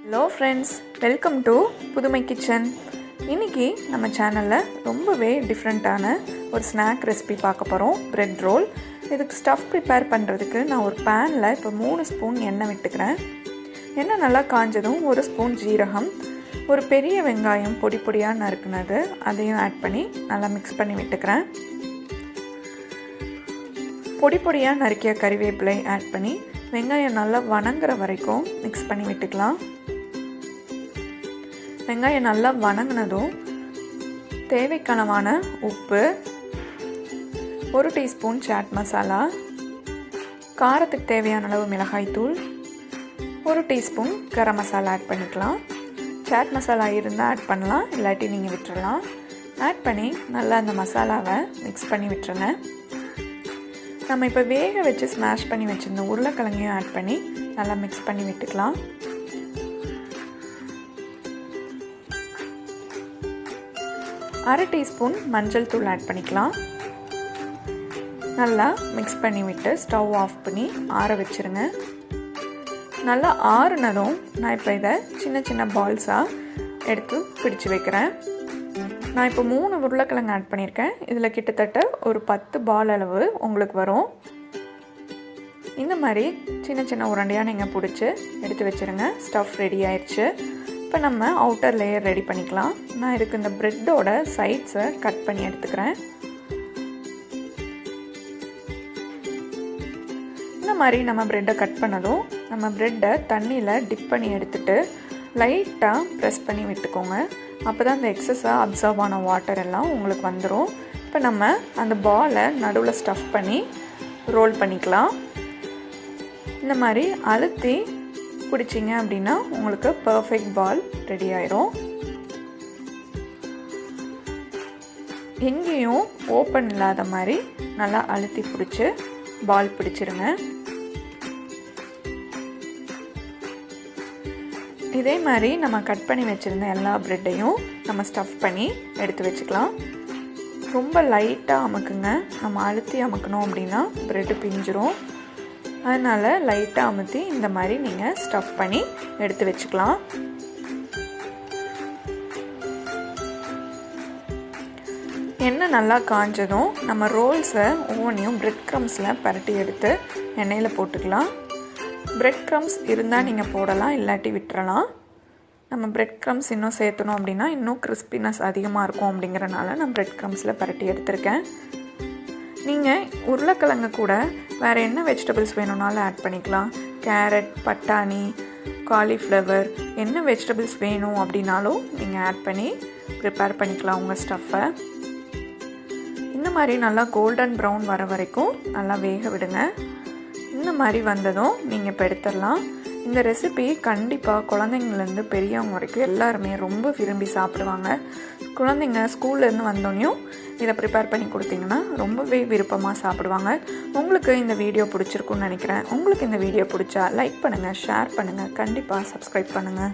Hello friends, welcome to புதுமை kitchen. இன்றைக்கி நம்ம சேனலில் ரொம்பவே டிஃப்ரெண்ட்டான ஒரு ஸ்நாக் ரெசிபி பார்க்க போகிறோம். Bread roll. இதுக்கு ஸ்டஃப் ப்ரிப்பேர் பண்ணுறதுக்கு நான் ஒரு பேனில் இப்போ 3 ஸ்பூன் எண்ணெய் விட்டுக்கிறேன். எண்ணெய் நல்லா காஞ்சதும் 1 ஸ்பூன் ஜீரகம், ஒரு பெரிய வெங்காயம் பொடி பொடியாக நறுக்குனது அதையும் ஆட் பண்ணி நல்லா மிக்ஸ் பண்ணி விட்டுக்கிறேன். பொடி பொடியாக நறுக்கிய கறிவேப்பிலை ஆட் பண்ணி வெங்காயம் நல்லா வணங்குற வரைக்கும் மிக்ஸ் பண்ணி விட்டுக்கலாம். வெங்காயம் நல்லா வணங்கினதும் தேவைக்கனவான உப்பு, 1 டீஸ்பூன் சாட் மசாலா, காரத்துக்கு தேவையான அளவு மிளகாய்த்தூள், 1 டீஸ்பூன் கரம் மசாலா ஆட் பண்ணிக்கலாம். சாட் மசாலா இருந்தால் ஆட் பண்ணலாம், இல்லாட்டி நீங்கள் விட்டுறலாம். ஆட் பண்ணி நல்லா அந்த மசாலாவை மிக்ஸ் பண்ணி விட்டுருங்க. நம்ம இப்போ வேக வச்சு ஸ்மாஷ் பண்ணி வச்சுருந்த உருளைக்கிழங்கையும் ஆட் பண்ணி நல்லா மிக்ஸ் பண்ணி விட்டுக்கலாம். அரை டீஸ்பூன் மஞ்சள் தூள் ஆட் பண்ணிக்கலாம். நல்லா மிக்ஸ் பண்ணி விட்டு ஸ்டவ் ஆஃப் பண்ணி ஆற வச்சுருங்க. நல்லா ஆறுனதும் நான் இப்போ இதை சின்ன சின்ன பால்ஸாக எடுத்து பிடிச்சு வைக்கிறேன். நான் இப்போ 3 உருளைக்கிழங்கு ஆட் பண்ணியிருக்கேன். இதில் கிட்டத்தட்ட ஒரு 10 பால் அளவு உங்களுக்கு வரும். இந்த மாதிரி சின்ன சின்ன உருண்டையாக நீங்கள் பிடிச்சி எடுத்து வச்சுருங்க. ஸ்டஃப் ரெடி ஆயிடுச்சு. இப்போ நம்ம அவுட்டர் லேயர் ரெடி பண்ணிக்கலாம். நான் இதுக்கு இந்த ப்ரெட்டோட சைட்ஸை கட் பண்ணி எடுத்துக்கிறேன். இந்த மாதிரி நம்ம ப்ரெட்டை கட் பண்ணதும் நம்ம ப்ரெட்டை தண்ணியில் டிப் பண்ணி எடுத்துகிட்டு லைட்டாக ப்ரெஸ் பண்ணி விட்டுக்கோங்க. அப்போ தான் அந்த எக்ஸஸாக அப்சர்வ் ஆன வாட்டர் எல்லாம் உங்களுக்கு வந்துடும். இப்போ நம்ம அந்த பாலை நடுவில் ஸ்டஃப் பண்ணி ரோல் பண்ணிக்கலாம். இந்த மாதிரி அழுத்தி பிடிச்சிங்க அப்படின்னா உங்களுக்கு பர்ஃபெக்ட் பால் ரெடி ஆயிரும். எங்கேயும் ஓப்பன் இல்லாத மாதிரி நல்லா அழுத்தி பிடிச்சி பால் பிடிச்சிருங்க. இதே மாதிரி நம்ம கட் பண்ணி வச்சுருந்த எல்லா ப்ரெட்டையும் நம்ம ஸ்டஃப் பண்ணி எடுத்து வச்சுக்கலாம். ரொம்ப லைட்டாக அமுக்குங்க. நம்ம அழுத்தி அமுக்கணும் அப்படின்னா ப்ரெட்டு பிஞ்சிரும். அதனால் லைட்டாக அமுத்தி இந்த மாதிரி நீங்கள் ஸ்டஃப் பண்ணி எடுத்து வச்சுக்கலாம். எண்ணெய் நல்லா காஞ்சதும் நம்ம ரோல்ஸை ஒவ்வொன்றையும் பிரெட் க்ரம்ஸில் பரட்டி எடுத்து எண்ணெயில் போட்டுக்கலாம். பிரெட் க்ரம்ஸ் இருந்தால் நீங்கள் போடலாம், இல்லாட்டி விட்டுறலாம். நம்ம பிரெட் க்ரம்ஸ் இன்னும் சேர்த்தணும் அப்படின்னா இன்னும் கிறிஸ்பினஸ் அதிகமாக இருக்கும். அப்படிங்கிறனால நான் பிரெட் க்ரம்ஸில் பரட்டி எடுத்திருக்கேன். நீங்கள் உருளைக்கிழங்கு கூட வேறு என்ன வெஜிடபிள்ஸ் வேணும்னாலும் ஆட் பண்ணிக்கலாம். கேரட், பட்டாணி, காலிஃப்ளவர், என்ன வெஜிடபிள்ஸ் வேணும் அப்படின்னாலும் நீங்கள் ஆட் பண்ணி ப்ரிப்பேர் பண்ணிக்கலாம் உங்கள் ஸ்டஃப்பை. இந்த மாதிரி நல்லா கோல்டன் ப்ரௌன் வர வரைக்கும் நல்லா வேக விடுங்க. இந்த மாதிரி வந்ததும் நீங்கள் இப்போ எடுத்துடலாம். இந்த ரெசிபி கண்டிப்பாக குழந்தைங்கள்லேருந்து பெரியவங்க வரைக்கும் எல்லாருமே ரொம்ப விரும்பி சாப்பிடுவாங்க. குழந்தைங்க ஸ்கூல்லேருந்து வந்தோடனையும் இதை ப்ரிப்பேர் பண்ணி கொடுத்தீங்கன்னா ரொம்பவே விருப்பமாக சாப்பிடுவாங்க. உங்களுக்கு இந்த வீடியோ பிடிச்சிருக்குன்னு நினைக்கிறேன். உங்களுக்கு இந்த வீடியோ பிடிச்சா லைக் பண்ணுங்கள், ஷேர் பண்ணுங்கள், கண்டிப்பாக சப்ஸ்கிரைப் பண்ணுங்கள்.